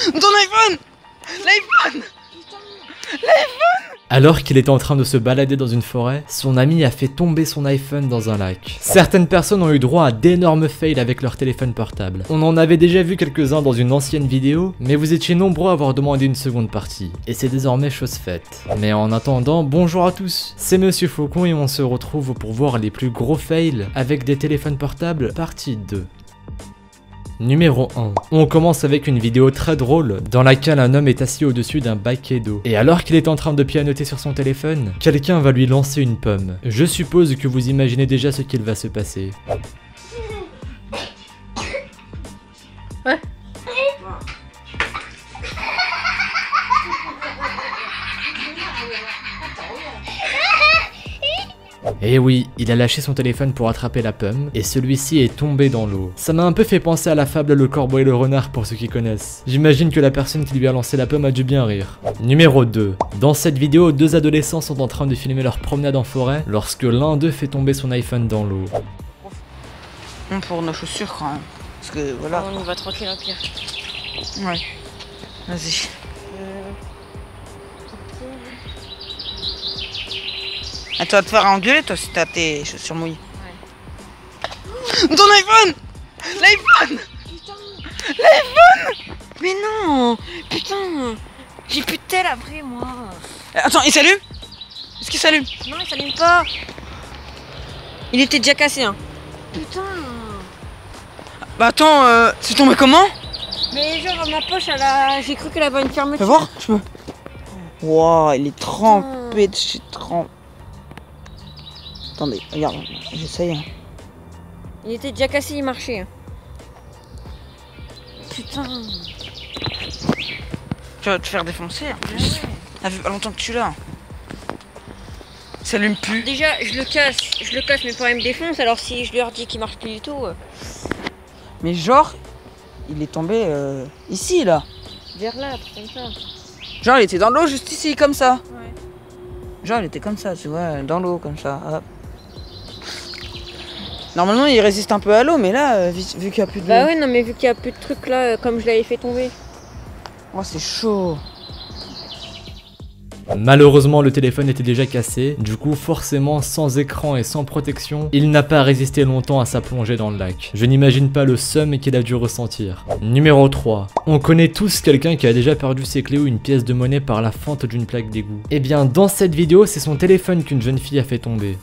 Ton iPhone! L'iPhone! Alors qu'il était en train de se balader dans une forêt, son ami a fait tomber son iPhone dans un lac. Certaines personnes ont eu droit à d'énormes fails avec leur téléphone portable. On en avait déjà vu quelques-uns dans une ancienne vidéo, mais vous étiez nombreux à avoir demandé une seconde partie. Et c'est désormais chose faite. Mais en attendant, bonjour à tous, c'est Monsieur Faucon et on se retrouve pour voir les plus gros fails avec des téléphones portables, partie 2. Numéro 1. On commence avec une vidéo très drôle dans laquelle un homme est assis au-dessus d'un baquet d'eau. Et alors qu'il est en train de pianoter sur son téléphone, quelqu'un va lui lancer une pomme. Je suppose que vous imaginez déjà ce qu'il va se passer. Ouais. Et oui, il a lâché son téléphone pour attraper la pomme, et celui-ci est tombé dans l'eau. Ça m'a un peu fait penser à la fable Le Corbeau et le Renard pour ceux qui connaissent. J'imagine que la personne qui lui a lancé la pomme a dû bien rire. Numéro 2. Dans cette vidéo, deux adolescents sont en train de filmer leur promenade en forêt lorsque l'un d'eux fait tomber son iPhone dans l'eau. Pour nos chaussures quand même. Parce que voilà. On y va tranquille au pire. Ouais. Vas-y. Ah, tu vas te faire engueuler toi si t'as tes chaussures mouillées. Ouais. Ton iPhone! L'iPhone! L'iPhone! Mais non! Putain! J'ai plus de tel après moi! Attends, il s'allume? Est-ce qu'il s'allume? Non, il s'allume pas! Il était déjà cassé, hein! Putain! Bah attends, c'est tombé comment? Mais genre ma poche, j'ai cru qu'elle avait une fermeture. Fais voir? Je peux. Wow, il est trempé de chez trempé. Attendez, regarde, j'essaye. Il était déjà cassé, il marchait. Putain. Tu vas te faire défoncer en plus. Ouais. Ça fait pas longtemps que tu l'as. Ça s'allume plus. Déjà, je le casse, mais pas il me défonce. Alors si je leur dis qu'il marche plus du tout. Mais genre, il est tombé ici là. Vers là, comme ça. Genre, il était dans l'eau juste ici, comme ça. Ouais. Genre, il était comme ça, tu vois, dans l'eau, comme ça. Hop. Normalement, il résiste un peu à l'eau, mais là, vu qu'il n'y a plus de... Bah ouais, non, mais vu qu'il n'y a plus de trucs là, comme je l'avais fait tomber. Oh, c'est chaud. Malheureusement, le téléphone était déjà cassé, du coup, forcément, sans écran et sans protection, il n'a pas résisté longtemps à sa plongée dans le lac. Je n'imagine pas le seum qu'il a dû ressentir. Numéro 3. On connaît tous quelqu'un qui a déjà perdu ses clés ou une pièce de monnaie par la fente d'une plaque d'égout. Et bien, dans cette vidéo, c'est son téléphone qu'une jeune fille a fait tomber.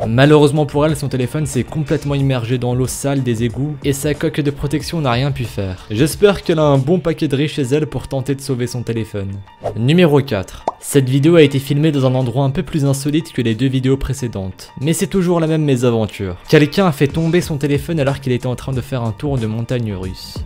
Malheureusement pour elle, son téléphone s'est complètement immergé dans l'eau sale des égouts et sa coque de protection n'a rien pu faire. J'espère qu'elle a un bon paquet de riz chez elle pour tenter de sauver son téléphone. Numéro 4. Cette vidéo a été filmée dans un endroit un peu plus insolite que les deux vidéos précédentes, mais c'est toujours la même mésaventure. Quelqu'un a fait tomber son téléphone alors qu'il était en train de faire un tour de montagne russe.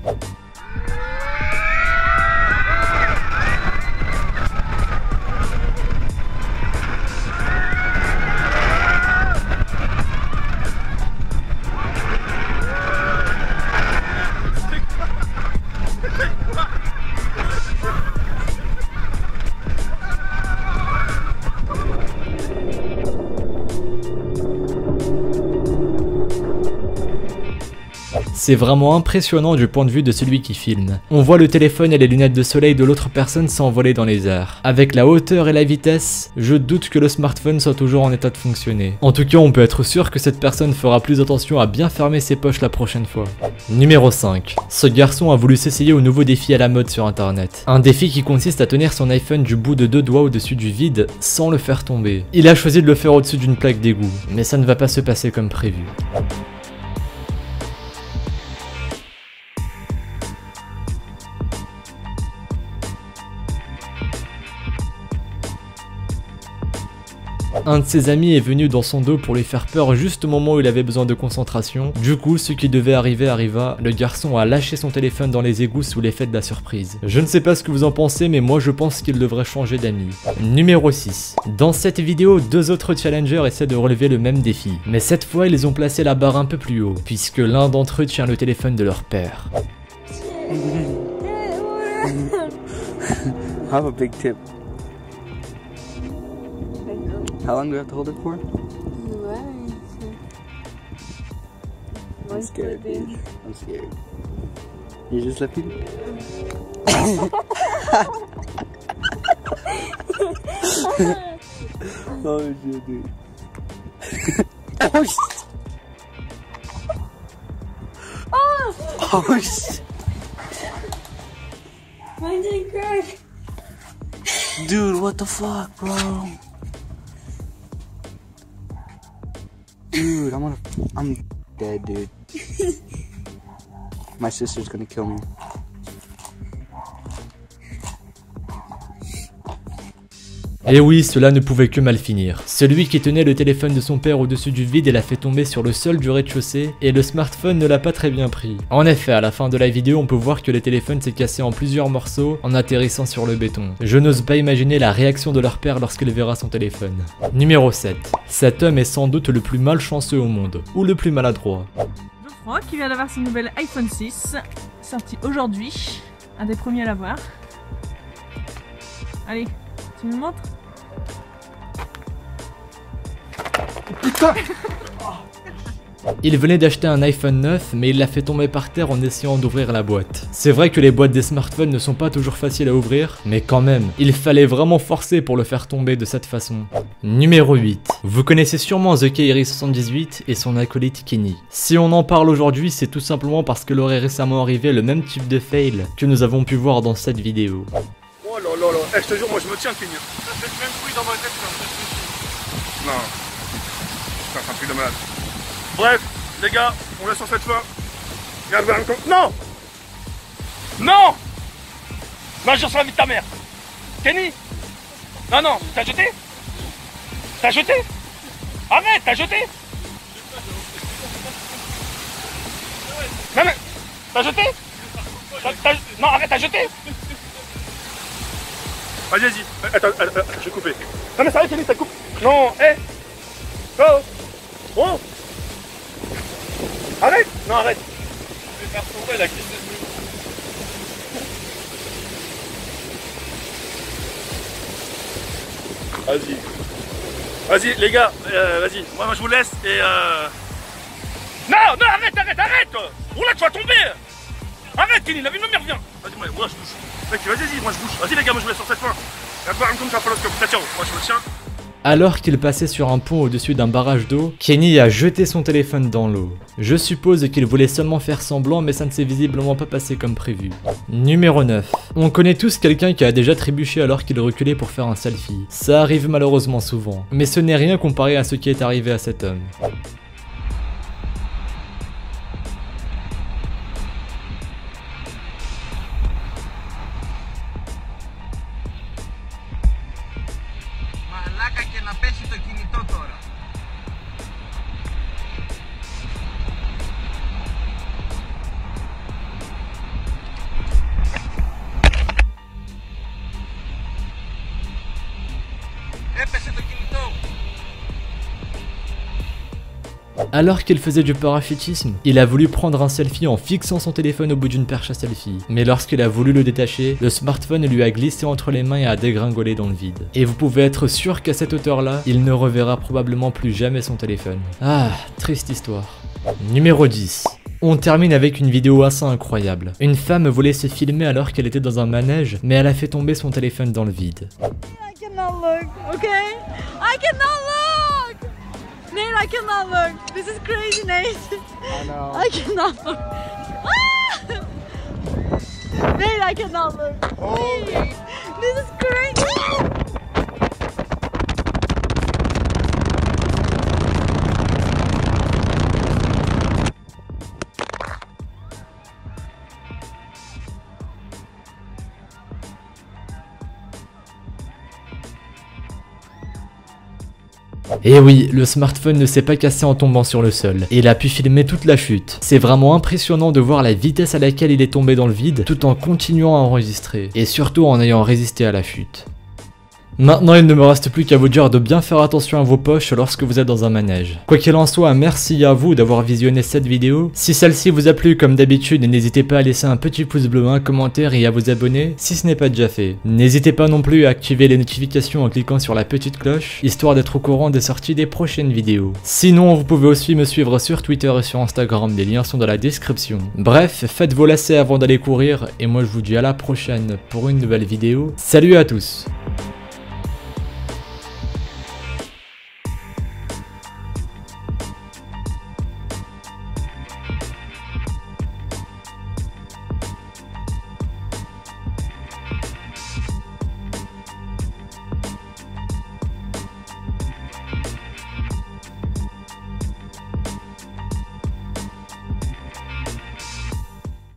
C'est vraiment impressionnant du point de vue de celui qui filme. On voit le téléphone et les lunettes de soleil de l'autre personne s'envoler dans les airs. Avec la hauteur et la vitesse, je doute que le smartphone soit toujours en état de fonctionner. En tout cas, on peut être sûr que cette personne fera plus attention à bien fermer ses poches la prochaine fois. Numéro 5. Ce garçon a voulu s'essayer au nouveau défi à la mode sur internet. Un défi qui consiste à tenir son iPhone du bout de 2 doigts au-dessus du vide sans le faire tomber. Il a choisi de le faire au-dessus d'une plaque d'égout, mais ça ne va pas se passer comme prévu. Un de ses amis est venu dans son dos pour lui faire peur juste au moment où il avait besoin de concentration. Du coup, ce qui devait arriver arriva, le garçon a lâché son téléphone dans les égouts sous l'effet de la surprise. Je ne sais pas ce que vous en pensez, mais moi je pense qu'il devrait changer d'amis. Numéro 6. Dans cette vidéo, deux autres challengers essaient de relever le même défi. Mais cette fois, ils ont placé la barre un peu plus haut, puisque l'un d'entre eux tient le téléphone de leur père. I have a big tip. How long do we have to hold it for? I'm scared, dude. I'm scared. You just let people? Oh shit, dude. Oh shit. Oh shit. Mine didn't crack. Dude, what the fuck, bro? Dude, I'm dead, dude. My sister's gonna kill me. Et oui, cela ne pouvait que mal finir. Celui qui tenait le téléphone de son père au-dessus du vide et l'a fait tomber sur le sol du rez-de-chaussée, et le smartphone ne l'a pas très bien pris. En effet, à la fin de la vidéo, on peut voir que le téléphone s'est cassé en plusieurs morceaux en atterrissant sur le béton. Je n'ose pas imaginer la réaction de leur père lorsqu'il verra son téléphone. Numéro 7. Cet homme est sans doute le plus malchanceux au monde, ou le plus maladroit. Geoffroy qui vient d'avoir son nouvel iPhone 6, sorti aujourd'hui, un des premiers à l'avoir. Allez, tu me montres? Putain! Il venait d'acheter un iPhone 9, mais il l'a fait tomber par terre en essayant d'ouvrir la boîte. C'est vrai que les boîtes des smartphones ne sont pas toujours faciles à ouvrir, mais quand même, il fallait vraiment forcer pour le faire tomber de cette façon. Numéro 8. Vous connaissez sûrement The Kairi78 et son acolyte Kenny. Si on en parle aujourd'hui, c'est tout simplement parce que leur est récemment arrivé le même type de fail que nous avons pu voir dans cette vidéo. Oh là là là, je te jure, moi je me tiens, Kenny. Ça fait le même bruit dans ma tête, non. Putain, c'est un truc de malade. Bref, les gars, on laisse sur cette fin. Regarde, regarde, non! Non! Non, je sur la vie de ta mère. Kenny! Non, non, t'as jeté? T'as jeté? Arrête, t'as jeté? Non, mais, t'as jeté? Non, arrête, t'as jeté? Vas-y, vas-y. Attends, je vais couper. Non, mais ça va, Kenny, ça coupe. Non, hé! Oh! Oh! Arrête! Non, arrête! Je vais faire tomber la caisse de... Vas-y. Vas-y, les gars, vas-y. Moi, je vous laisse et Non, non, arrête, arrête, arrête! Oh là, tu vas tomber! Arrête, Kenny, la vie de ma mère vient! Vas-y, moi, je bouge. Mec, vas-y, moi, je bouge. Vas-y, les gars, moi, je vous laisse sur cette fin. Regarde, comme ça, ciao, moi, je me tiens. Alors qu'il passait sur un pont au-dessus d'un barrage d'eau, Kenny a jeté son téléphone dans l'eau. Je suppose qu'il voulait seulement faire semblant, mais ça ne s'est visiblement pas passé comme prévu. Numéro 9. On connaît tous quelqu'un qui a déjà trébuché alors qu'il reculait pour faire un selfie. Ça arrive malheureusement souvent, mais ce n'est rien comparé à ce qui est arrivé à cet homme. Alors qu'il faisait du parachutisme, il a voulu prendre un selfie en fixant son téléphone au bout d'une perche à selfie. Mais lorsqu'il a voulu le détacher, le smartphone lui a glissé entre les mains et a dégringolé dans le vide. Et vous pouvez être sûr qu'à cette hauteur-là, il ne reverra probablement plus jamais son téléphone. Ah, triste histoire. Numéro 10. On termine avec une vidéo assez incroyable. Une femme voulait se filmer alors qu'elle était dans un manège, mais elle a fait tomber son téléphone dans le vide. I cannot look, okay? I cannot look! Nate, I cannot look. This is crazy, Nate. I know. I cannot look. Ah! Nate, I cannot look. Please. This is crazy. Et oui, le smartphone ne s'est pas cassé en tombant sur le sol, et il a pu filmer toute la chute. C'est vraiment impressionnant de voir la vitesse à laquelle il est tombé dans le vide, tout en continuant à enregistrer, et surtout en ayant résisté à la chute. Maintenant il ne me reste plus qu'à vous dire de bien faire attention à vos poches lorsque vous êtes dans un manège. Quoi qu'il en soit, merci à vous d'avoir visionné cette vidéo. Si celle-ci vous a plu comme d'habitude, n'hésitez pas à laisser un petit pouce bleu, un commentaire et à vous abonner si ce n'est pas déjà fait. N'hésitez pas non plus à activer les notifications en cliquant sur la petite cloche, histoire d'être au courant des sorties des prochaines vidéos. Sinon, vous pouvez aussi me suivre sur Twitter et sur Instagram, les liens sont dans la description. Bref, faites vos lacets avant d'aller courir et moi je vous dis à la prochaine pour une nouvelle vidéo. Salut à tous!